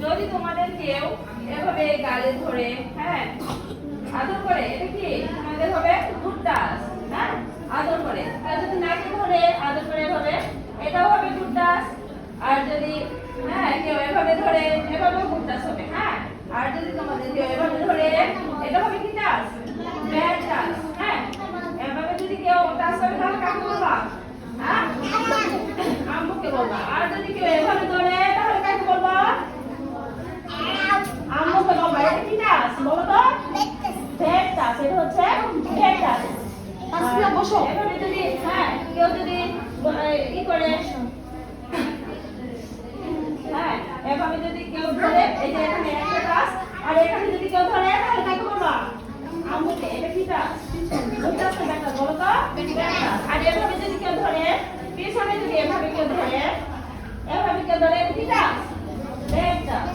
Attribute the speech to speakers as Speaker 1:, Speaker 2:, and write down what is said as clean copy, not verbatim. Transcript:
Speaker 1: যদি তোমাদের কেউ এভাবে গালে ধরে, হ্যাঁ, আদর করে, এটা কি তোমাদের হবে গুড টাচ, হ্যাঁ, আদর করে। আর যদি নাকে ধরে আদর করে এভাবে, এটাও হবে গুড টাচ। আর যদি হ্যাঁ কেউ এভাবে ধরে, এভাবেও গুড টাচ হবে, হ্যাঁ। আর যদি তোমাদের কেউ এভাবে ধরে, এটা হবে কি টাচ? ব্যাড টাচ, হ্যাঁ। এভাবে যদি কেউ টাচ করে তাহলে কাকে বলবা? হ্যাঁ, আম্মুকে বলবা। আর যদি কেউ এভাবে ধরে তাহলে কাকে বলবা? আম্মুকে বলবা। এটা কি টাচ বলো তো? Bad touch. এটা হচ্ছে ব্যাড টাচ। আসলে বসো। এভাবে যদি হ্যাঁ কেউ যদি ই করে, হ্যাঁ, এভাবে যদি কেউ ধরে, এই যে এখানে একটা টাচ, আর এখানে যদি কেউ ধরে তাহলে কাকে বলবা? আম্মুকে। এটা কি টাচ? গুড টাচ না ব্যাড টাচ বলো তো? Bad touch. আর এভাবে যদি কেউ ধরে, পিছনে যদি এভাবে কেউ ধরে, এভাবে কেউ ধরে, এটা কি টাচ? Bad touch.